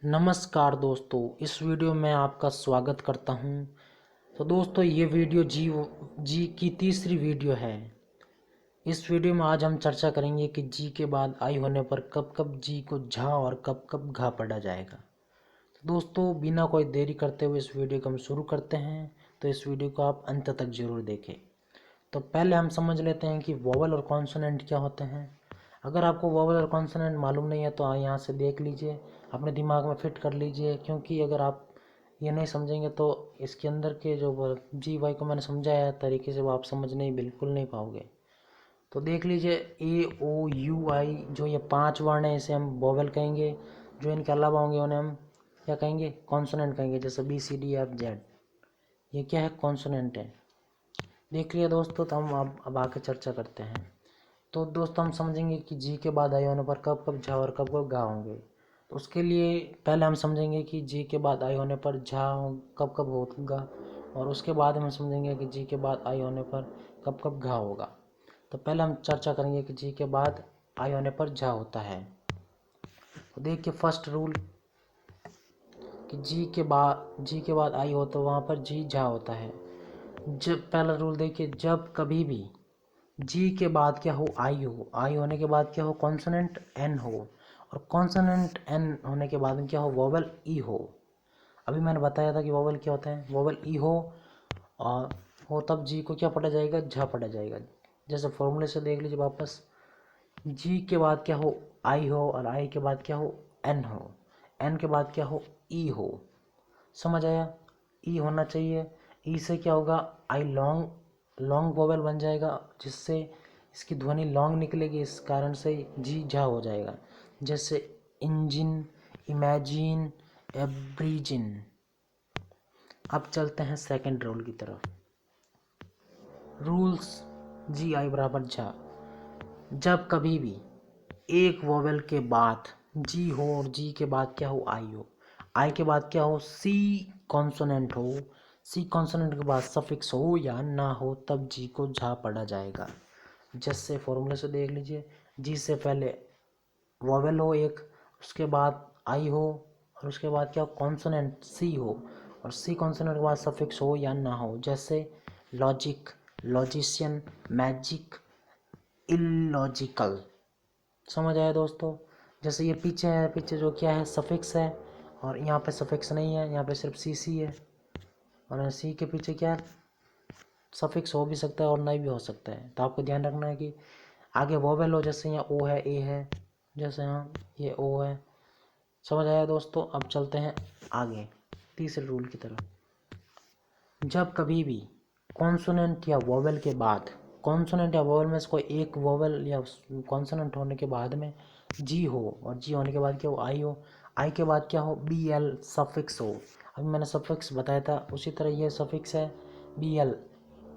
नमस्कार दोस्तों, इस वीडियो में आपका स्वागत करता हूं। तो दोस्तों, ये वीडियो जी की तीसरी वीडियो है। इस वीडियो में आज हम चर्चा करेंगे कि जी के बाद आई होने पर कब कब जी को झा और कब कब घा पढ़ा जाएगा। तो दोस्तों, बिना कोई देरी करते हुए इस वीडियो को हम शुरू करते हैं। तो इस वीडियो को आप अंत तक जरूर देखें। तो पहले हम समझ लेते हैं कि वोवल और कॉन्सोनेंट क्या होते हैं। अगर आपको वोवल और कॉन्सोनेंट मालूम नहीं है तो आप यहाँ से देख लीजिए, अपने दिमाग में फिट कर लीजिए, क्योंकि अगर आप ये नहीं समझेंगे तो इसके अंदर के जो जी वाई को मैंने समझाया है तरीके से वो आप समझ नहीं बिल्कुल नहीं पाओगे। तो देख लीजिए, ए ओ यू आई जो ये 5 वर्ण हैं इसे हम वोवल कहेंगे। जो इनके अलावा होंगे उन्हें हम क्या कहेंगे, कॉन्सोनेंट कहेंगे। जैसे B C D F Z, ये क्या है, कॉन्सोनेंट है। देख लिया दोस्तों, तो हम अब आके चर्चा करते हैं। तो दोस्तों, हम समझेंगे कि जी के बाद आई होने पर कब कब झा और कब कब घा होंगे। तो उसके लिए पहले हम समझेंगे कि जी के बाद आई होने पर झा कब कब होगा, और उसके बाद हम समझेंगे कि जी के बाद आई होने पर कब कब घा होगा। तो पहले हम चर्चा करेंगे कि जी के बाद आई होने पर झा होता है। तो देखिए, फर्स्ट रूल कि जी के बाद आई हो तो वहाँ पर जी झा होता है। जब पहला रूल देखिए, जब कभी भी जी के बाद क्या हो, आई होने के बाद क्या हो, कॉन्सोनेंट एन हो, और कॉन्सोनेंट एन होने के बाद में क्या हो, वोवल ई हो। अभी मैंने बताया था कि वोवल क्या होता है, वोवल ई हो और हो तब जी को क्या पढ़ा जाएगा, झा पढ़ा जाएगा। जैसे फॉर्मूले से देख लीजिए वापस, जी के बाद क्या हो, आई हो, और आई के बाद क्या हो, एन हो, एन के बाद क्या हो, ई हो। समझ आया, ई होना चाहिए। ई से क्या होगा, आई लॉन्ग लॉन्ग वोवेल बन जाएगा, जिससे इसकी ध्वनि लॉन्ग निकलेगी, इस कारण से जी झा हो जाएगा। जैसे इंजिन, इमेजिन, एब्रिजिन। अब चलते हैं सेकंड रूल की तरफ। रूल्स जी आई बराबर झा। जब कभी भी एक वोवेल के बाद जी हो और जी के बाद क्या हो, आई हो, आई के बाद क्या हो, सी कॉन्सोनेंट हो, सी कॉन्सोनेंट के बाद सफिक्स हो या ना हो, तब जी को झा पढ़ा जाएगा। जैसे फॉर्मूले से देख लीजिए, जी से पहले वोवेल हो एक, उसके बाद आई हो, और उसके बाद क्या हो, कॉन्सोनेंट सी हो, और सी कॉन्सोनेंट के बाद सफिक्स हो या ना हो। जैसे लॉजिक, लॉजिशियन, मैजिक, इलॉजिकल। समझ आया दोस्तों। जैसे ये पीछे है, पीछे जो क्या है, सफिक्स है, और यहाँ पे सफिक्स नहीं है, यहाँ पे सिर्फ सी सी है, और सी के पीछे क्या है, सफिक्स हो भी सकता है और नहीं भी हो सकता है। तो आपको ध्यान रखना है कि आगे वोवेल हो, जैसे यहाँ ओ है, ए है, जैसे यहाँ ये ओ है। समझ आया दोस्तों। अब चलते हैं आगे तीसरे रूल की तरफ। जब कभी भी कॉन्सोनेंट या वोवेल के बाद, कॉन्सोनेंट या वोवेल में से कोई एक वोवेल या कॉन्सोनेंट होने के बाद में जी हो, और जी होने के बाद क्या हो, आई हो, आई के बाद क्या हो, बी एल सफिक्स हो। अभी मैंने सफिक्स बताया था, उसी तरह ये सफिक्स है बी एल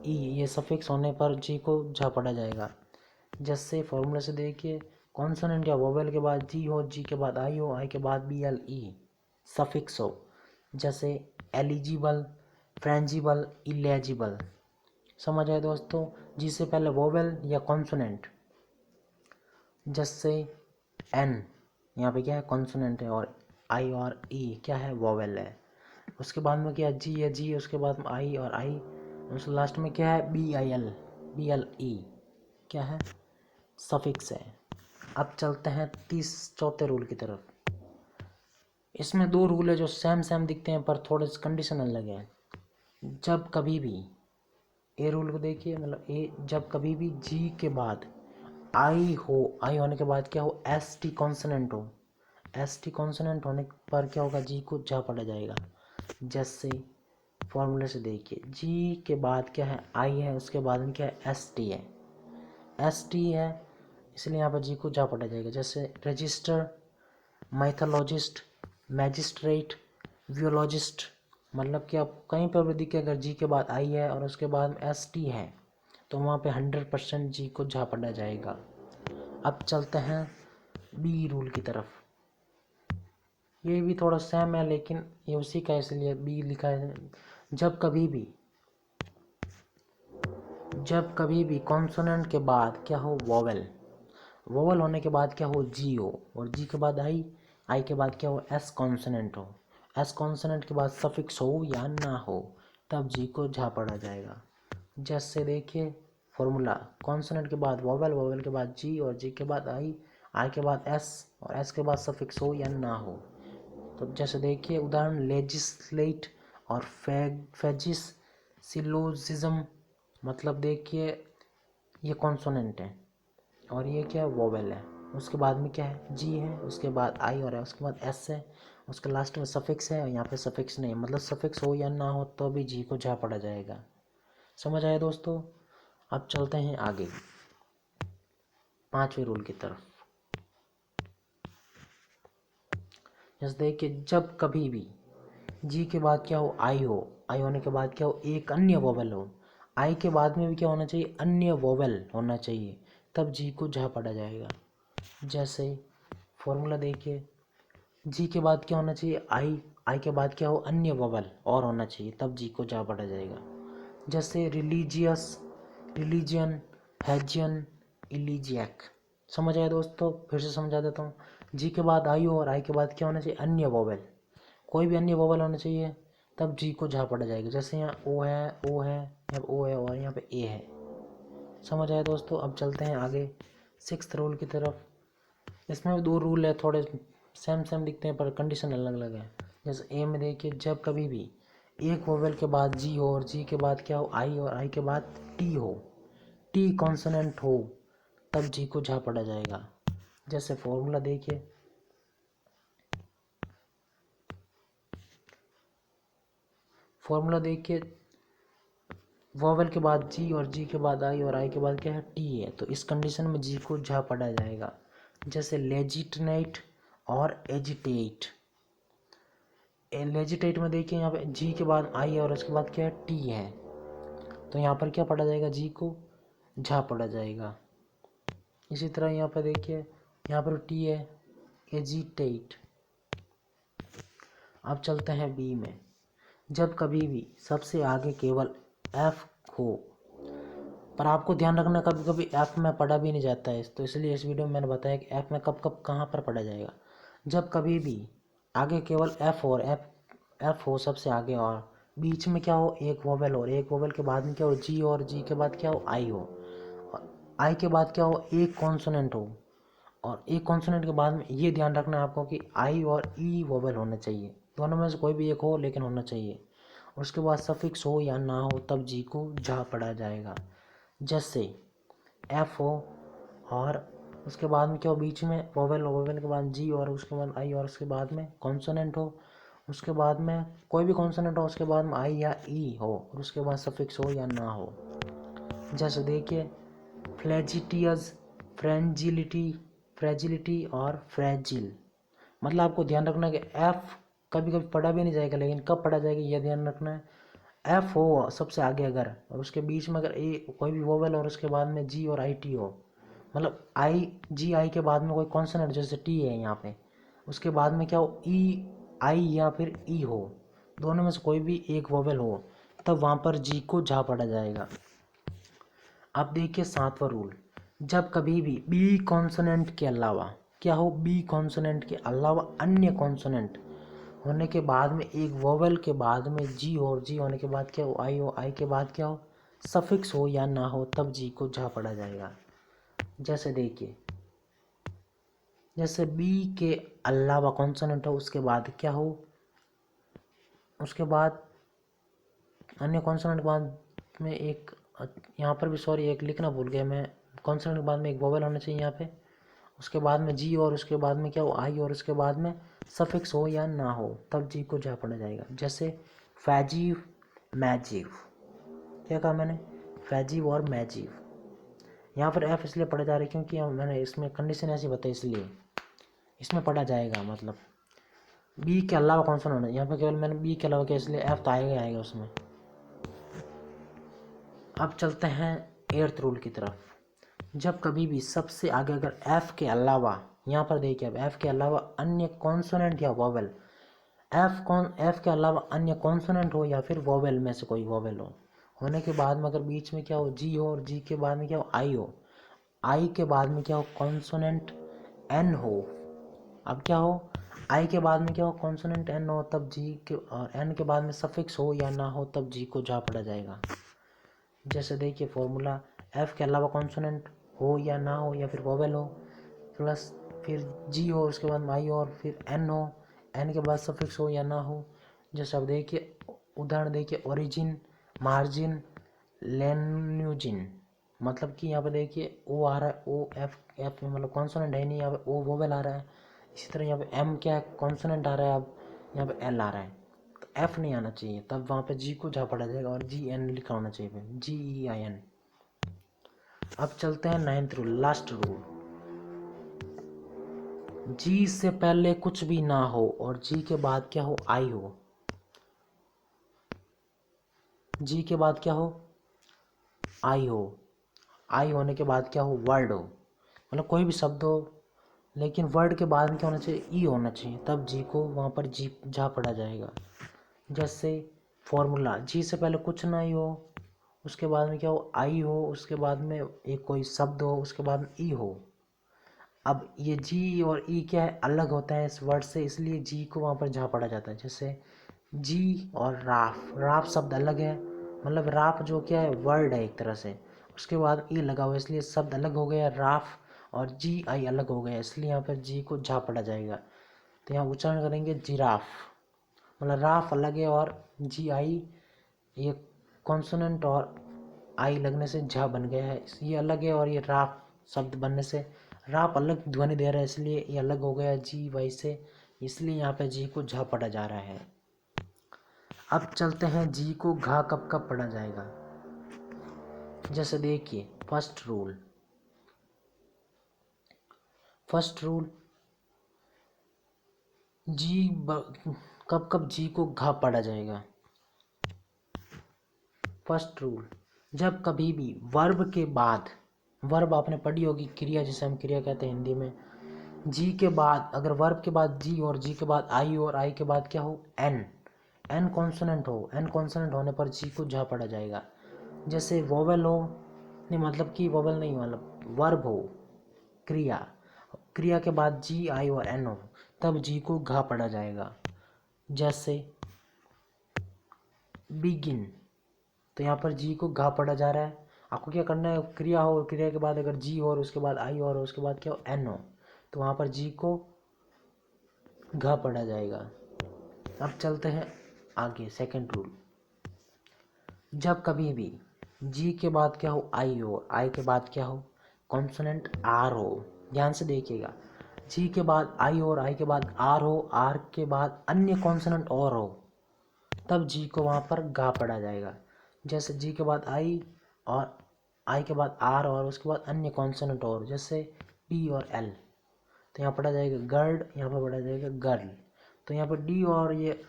ई, ये सफिक्स होने पर जी को झा पढ़ा जाएगा। जैसे फॉर्मूले से देखिए, कॉन्सोनेंट या वोवेल के बाद जी हो, जी के बाद आई हो, आई के बाद बी एल ई सफिक्स हो। जैसे एलिजिबल, फ्रेंजिबल, इलेजिबल। समझ आए दोस्तों। जी से पहले वोवेल या कॉन्सोनेंट, जैसे एन, यहाँ पे क्या है, कॉन्सोनेंट है, और आई और ई क्या है, वोवेल है। उसके बाद में क्या, जी है, जी, उसके बाद में आई, और आई, उस लास्ट में क्या है, B I L, B L E क्या है, सफिक्स है। अब चलते हैं चौथे रूल की तरफ। इसमें दो रूल है जो सेम सेम दिखते हैं पर थोड़े कंडीशन अलग है। जब कभी भी, ए रूल को देखिए, मतलब ए, जब कभी भी जी के बाद आई हो, आई होने के बाद क्या हो, एस टी कॉन्सोनेंट हो, एस टी कॉन्सोनेंट होने पर क्या होगा, जी को झा पढ़ा जाएगा। जैसे फॉर्मूले से देखिए, जी के बाद क्या है, आई है, उसके बाद में क्या है, एस टी है, एस टी है, इसलिए यहाँ पर जी को झा पढ़ा जाएगा। जैसे रजिस्टर, माइथोलॉजिस्ट, मैजिस्ट्रेट, वियोलॉजिस्ट। मतलब कि आप कहीं पर भी दिखे, अगर जी के बाद आई है और उसके बाद एस टी है तो वहाँ पे 100% जी को झा पढ़ा जाएगा। अब चलते हैं बी रूल की तरफ। ये भी थोड़ा सेम है लेकिन ये उसी का, इसलिए बी लिखा है। जब कभी भी कॉन्सोनेंट के बाद क्या हो, वोवेल, वोवेल होने के बाद क्या हो, जी हो, और जी के बाद आई, आई के बाद क्या हो, एस कॉन्सोनेंट हो, एस कॉन्सोनेंट के बाद सफिक्स हो या ना हो, तब जी को झा पढ़ा जाएगा। जैसे देखिए फॉर्मूला, कॉन्सोनेंट के बाद वोवेल, वोवेल के बाद जी और जी के बाद आई के बाद एस और एस के बाद सफिक्स हो या ना हो। तो जैसे देखिए उदाहरण लेजिस्लेट और फेजिस सिलोजिज्म, मतलब देखिए ये कॉन्सोनेंट है और ये क्या है, वोवेल है। उसके बाद में क्या है, जी है, उसके बाद आई और है, उसके बाद एस है, उसके लास्ट में सफिक्स है और यहाँ पे सफिक्स नहीं, मतलब सफिक्स हो या ना हो तो भी जी को झा पढ़ा जाएगा। समझ आया दोस्तों। अब चलते हैं आगे 5वें रूल की तरफ। जैसे देखिए जब कभी भी जी के बाद क्या हो, आई हो, आई होने के बाद क्या हो, एक अन्य वोवेल हो, आई के बाद में भी क्या होना चाहिए, अन्य वोवेल होना चाहिए, तब जी को झा पढ़ा जाएगा। जैसे फॉर्मूला देखिए, जी के बाद क्या होना चाहिए, आई के बाद क्या हो, अन्य वोवेल और होना चाहिए, तब जी को झा पढ़ा जाएगा। जैसे रिलीजियस, रिलीजियन, हैजियन, इलीजियक। समझ आया दोस्तों, फिर से समझा देता हूँ। जी के बाद आई हो और आई के बाद क्या होना चाहिए, अन्य वोवेल, कोई भी अन्य वोवेल होना चाहिए, तब जी को झा पढ़ा जाएगा। जैसे यहाँ ओ है, ओ है, यहाँ ओ है और यहाँ पे ए है। समझ आया दोस्तों। अब चलते हैं आगे 6th रूल की तरफ। इसमें भी 2 रूल है, थोड़े सेम सेम दिखते हैं पर कंडीशन अलग अलग है। जैसे ए में देखिए जब कभी भी एक वोवेल के बाद जी हो और जी के बाद क्या हो, आई और आई के बाद टी हो, टी कॉन्सोनेंट हो, तब जी को झा पढ़ा जाएगा। जैसे फॉर्मूला देखिए, वोवेल के बाद जी और जी के बाद आई और आई के बाद क्या है, टी है, तो इस कंडीशन में जी को झा पढ़ा जाएगा। जैसे लेजिटनेट और एजिटेट। लेजिटेट में देखिए यहाँ पे जी के बाद आई है और उसके बाद क्या है, टी है, तो यहाँ पर क्या पढ़ा जाएगा, जी को झा पढ़ा जाएगा। इसी तरह यहाँ पर देखिए, यहाँ पर टी है, एजिटेट। अब चलते हैं बी में। जब कभी भी सबसे आगे केवल एफ हो, पर आपको ध्यान रखना कभी कभी एफ में पढ़ा भी नहीं जाता है, तो इसलिए इस वीडियो में मैंने बताया कि एफ में कब कब कहाँ पर पढ़ा जाएगा। जब कभी भी आगे केवल एफ हो और एफ हो सबसे आगे और बीच में क्या हो, एक वोवेल हो और एक वोवेल के बाद में क्या हो, जी और जी के बाद क्या हो, आई हो, और आई के बाद क्या हो, एक कॉन्सोनेंट हो, और एक कॉन्सोनेंट के बाद में ये ध्यान रखना है आपको कि आई और ई वोवेल होने चाहिए, दोनों में से कोई भी एक हो लेकिन होना चाहिए। उसके बाद सफिक्स हो या ना हो, तब जी को झा पढ़ा जाएगा। जैसे एफ हो और उसके बाद में क्या हो, बीच में वोवेल, वोवेल के बाद जी और उसके बाद आई और उसके बाद में कॉन्सोनेंट हो, उसके बाद में कोई भी कॉन्सोनेंट हो, उसके बाद में आई या ई हो और उसके बाद सफिक्स हो या ना हो। जैसे देखिए फ्लैजिटियस, फ्रेंजिलिटी, फ्रेजिलिटी और फ्रेजिल। मतलब आपको ध्यान रखना है कि एफ कभी कभी पढ़ा भी नहीं जाएगा, लेकिन कब पढ़ा जाएगा यह ध्यान रखना है। एफ हो सबसे आगे अगर और उसके बीच में अगर ए कोई भी वोवेल और उसके बाद में जी और आई टी हो, मतलब आई जी आई के बाद में कोई कॉन्सोनेंट जैसे टी है यहाँ पे, उसके बाद में क्या हो, ई आई या फिर ई हो, दोनों में से कोई भी एक वोवेल हो, तब वहाँ पर जी को झा पढ़ा जाएगा। अब देखिए 7वां रूल। जब कभी भी बी कॉन्सोनेंट के अलावा क्या हो, बी कॉन्सोनेंट के अलावा अन्य कॉन्सोनेंट होने के बाद में एक वोवेल के बाद में जी हो और जी होने के बाद क्या हो, आई के बाद क्या हो, सफिक्स हो या ना हो, तब जी को झा पढ़ा जाएगा। जैसे देखिए, जैसे बी के अलावा कॉन्सोनेंट हो, उसके बाद क्या हो, उसके बाद अन्य कॉन्सोनेंट के बाद में एक, यहाँ पर भी सॉरी एक लिखना भूल गया मैं, कॉन्सोनेंट के बाद में एक वोवेल होना चाहिए यहाँ पे, उसके बाद में जी और उसके बाद में क्या हो, आई और उसके बाद में सफिक्स हो या ना हो, तब जी को झा पढ़ा जाएगा। जैसे फैजीव, मैजीव। क्या कहा मैंने, फैजीव और मैजीव। यहाँ पर एफ इसलिए पढ़ा जा रहा है क्योंकि मैंने इसमें कंडीशन ऐसी बताई, इसलिए इसमें पढ़ा जाएगा। मतलब बी के अलावा कौन सा होना, यहाँ पर केवल मैंने बी के अलावा क्या, इसलिए एफ तो आएगा आएगा उसमें। अब चलते हैं 8th रूल की तरफ। जब कभी भी सबसे आगे अगर एफ के अलावा, यहाँ पर देखिए अब एफ के अलावा अन्य कॉन्सोनेंट या वोवेल, एफ के अलावा अन्य कॉन्सोनेंट हो या फिर वोवेल में से कोई वोवेल हो, होने के बाद में अगर बीच में क्या हो, जी हो और जी के बाद में क्या हो, आई हो, आई के बाद में क्या हो, कॉन्सोनेंट एन हो। अब क्या हो, आई के बाद में क्या हो, कॉन्सोनेंट एन हो तब जी के, और एन के बाद में सफिक्स हो या ना हो तब जी को जा पड़ा जाएगा। जैसे देखिए फॉर्मूला, एफ के अलावा कॉन्सोनेंट हो या ना हो या फिर वोवेल हो, प्लस फिर जी हो, उसके बाद में आई हो, और फिर एन हो, एन के बाद सफिक्स हो या ना हो। जैसे अब देखिए उदाहरण देखिए, ओरिजिन, मार्जिन, लेन्यूजिन, मतलब कि यहाँ पे देखिए ओ आ रहा है, ओ एफ, एफ में मतलब कॉन्सोनेंट है नहीं, यहाँ पे ओ वोवेल आ रहा है। इसी तरह यहाँ पे एम क्या है, कॉन्सोनेंट आ रहा है, अब यहाँ पे एल आ रहा है, तो एफ नहीं आना चाहिए, तब वहाँ पे जी को जा पड़ा जाएगा और जी एन लिखा होना चाहिए, जी ई आई एन। अब चलते हैं 9th रूल, लास्ट रूल। जी से पहले कुछ भी ना हो और जी के बाद क्या हो, आई हो। जी के बाद क्या हो, आई हो। आई होने के बाद क्या हो, वर्ड हो, मतलब कोई भी शब्द हो, लेकिन वर्ड के बाद में क्या होना चाहिए, ई होना चाहिए, तब जी को वहाँ पर जी जा पड़ा जाएगा। जैसे फॉर्मूला, जी से पहले कुछ ना ही हो, उसके बाद में क्या हो, आई हो, उसके बाद में एक कोई शब्द हो, उसके बाद में ई हो। अब ये जी और ई क्या है, अलग होता है इस वर्ड से, इसलिए जी को वहाँ पर जा पड़ा जाता है। जैसे जी और राफ, राफ शब्द अलग है, मतलब राफ जो क्या है वर्ड है एक तरह से, उसके बाद ई लगा हुआ, इसलिए शब्द अलग हो गया राफ, और जी आई अलग हो गया, इसलिए यहाँ पर जी को जा पड़ा जाएगा। तो यहाँ उच्चारण करेंगे जिराफ, मतलब राफ अलग है और जी आई, ये कॉन्सोनेंट और आई लगने से झा बन गया है, ये अलग है, और ये राफ शब्द बनने से राफ अलग ध्वनि दे रहा है, इसलिए ये अलग हो गया जी वाई से, इसलिए यहाँ पे जी को झा पढ़ा जा रहा है। अब चलते हैं जी को घा कब कब पढ़ा जाएगा। जैसे देखिए फर्स्ट रूल, जी कब कब जी को घा पढ़ा जाएगा। फर्स्ट रूल, जब कभी भी वर्ब के बाद, वर्ब आपने पढ़ी होगी, क्रिया जिसे हम क्रिया कहते हैं हिंदी में, जी के बाद अगर वर्ब के बाद जी और जी के बाद आई और आई के बाद क्या हो, एन, एन कॉन्सोनेंट हो, एन कॉन्सोनेंट होने पर जी को जा पढ़ा जाएगा। जैसे वोवेल हो, नहीं मतलब कि वोवेल नहीं, मतलब वर्ब हो, क्रिया, क्रिया के बाद जी आई और एन हो, तब जी को घा पढ़ा जाएगा। जैसे बिगिन, तो यहाँ पर जी को घा पढ़ा जा रहा है, आपको क्या करना है, क्रिया हो, क्रिया के बाद अगर जी हो और उसके बाद आई हो और उसके बाद क्या हो, एन हो, तो वहाँ पर जी को घा पढ़ा जाएगा। अब चलते हैं आगे, सेकंड रूल, जब कभी भी जी के बाद क्या हो, आई हो, आई के बाद क्या हो, कॉन्सोनेंट आर हो, ध्यान से देखिएगा, जी के बाद आई हो और आई के बाद आर हो, आर के बाद अन्य कॉन्सोनेंट और हो, तब जी को वहाँ पर गा पढ़ा जाएगा। जैसे जी के बाद आई और आई के बाद आर और उसके बाद अन्य कॉन्सोनेंट और, जैसे डी और एल, तो यहाँ पढ़ा जाएगा गर्ड, यहाँ पर पढ़ा जाएगा गर्ल। तो यहाँ पर डी और ये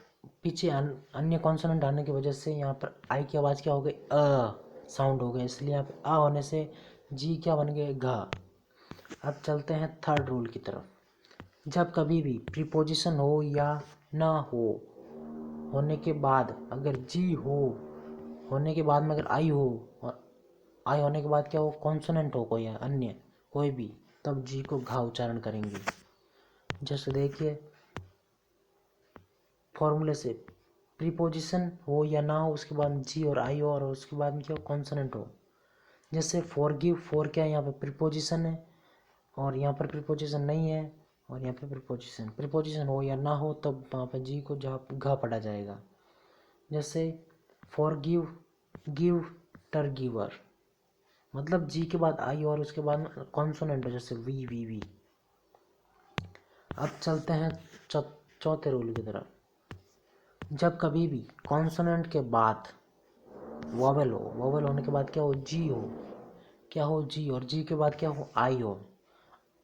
पीछे अन्य कॉन्सोनेंट आने की वजह से यहाँ पर आई की आवाज़ क्या हो गई, अ साउंड हो गया, इसलिए यहाँ पे अ होने से जी क्या बन गए, घा। अब चलते हैं थर्ड रूल की तरफ, जब कभी भी प्रीपोजिशन हो या ना हो, होने के बाद अगर जी हो, होने के बाद में अगर आई हो, और आई होने के बाद क्या हो, कॉन्सोनेंट हो कोई अन्य कोई भी, तब जी को घा उच्चारण करेंगे। जैसे देखिए फॉर्मूले से, प्रीपोजिशन हो या ना हो, उसके बाद जी और आई हो और उसके बाद में क्या हो, कॉन्सोनेंट हो। जैसे फॉरगिव, फॉर क्या है, यहाँ पर प्रीपोजिशन है और यहाँ पर प्रीपोजिशन नहीं है, और यहाँ पे प्रीपोजिशन, प्रीपोजिशन हो या ना हो तब वहाँ पर जी को घा पढ़ा जाएगा। जैसे फॉरगिव, गिव, टर गिवर, मतलब जी के बाद आई और उसके बाद कॉन्सोनेंट हो, जैसे वी वी वी। अब चलते हैं चौथे रूल की तरफ, जब कभी भी कॉन्सोनेंट के बाद वोवेल हो, वोवेल होने के बाद क्या हो, जी हो, क्या हो, जी, और जी के बाद क्या हो, आई हो,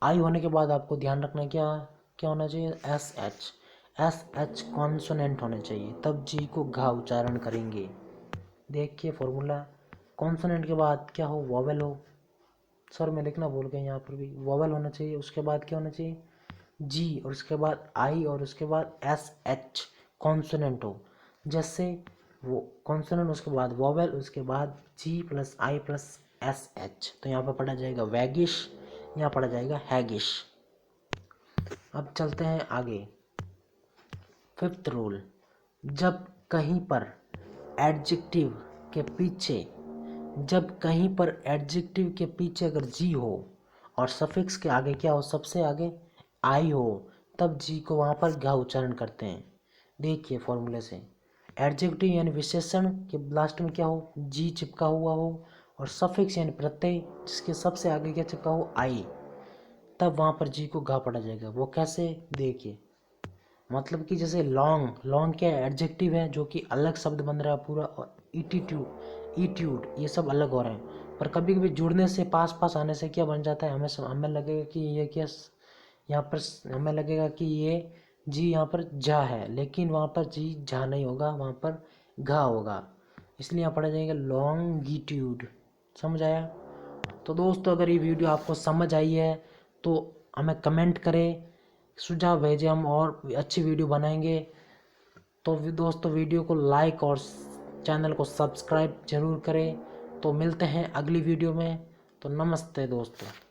आई होने के बाद आपको ध्यान रखना है क्या, क्या होना चाहिए, S H, S H consonant होने चाहिए, तब जी को घा उच्चारण करेंगे। देखिए फॉर्मूला, कॉन्सोनेंट के बाद क्या हो, वोवेल हो, सर मैं लिखना भूल गया, यहाँ पर भी वोवेल होना चाहिए, उसके बाद क्या होना चाहिए, जी, और उसके बाद आई और उसके बाद एस एच कॉन्सोनेंट हो। जैसे वो कॉन्सोनेंट उसके बाद वोवेल उसके बाद जी प्लस आई प्लस एस एच, तो यहाँ पर पढ़ा जाएगा वैगिश, यहाँ पढ़ा जाएगा हैगिश। अब चलते हैं आगे, फिफ्थ रूल, जब कहीं पर एडजेक्टिव के पीछे अगर जी हो और सफिक्स के आगे क्या हो, सबसे आगे आई हो, तब जी को वहाँ पर घा उच्चारण करते हैं। देखिए फॉर्मूले से, एडजेक्टिव यानी विशेषण के लास्ट में क्या हो, जी चिपका हुआ हो, और सफिक्स यानी प्रत्यय जिसके सबसे आगे क्या चिपका हो, आई, तब वहाँ पर जी को घा पड़ा जाएगा। वो कैसे, देखिए, मतलब कि जैसे लॉन्ग क्या एडजेक्टिव है जो कि अलग शब्द बन रहा है पूरा, और ईट्यूड ये सब अलग हो रहे हैं, पर कभी कभी जुड़ने से पास आने से क्या बन जाता है, हमें लगेगा कि ये क्या, यहाँ पर हमें लगेगा कि ये जी यहाँ पर जा है, लेकिन वहाँ पर जी जा नहीं होगा, वहाँ पर घा होगा, इसलिए यहाँ पढ़ा जाएगा लॉन्गिट्यूड। समझ आया? तो दोस्तों अगर ये वीडियो आपको समझ आई है तो हमें कमेंट करें, सुझाव भेजें, हम और अच्छी वीडियो बनाएंगे। तो दोस्तों वीडियो को लाइक और चैनल को सब्सक्राइब जरूर करें। तो मिलते हैं अगली वीडियो में। तो नमस्ते दोस्तों।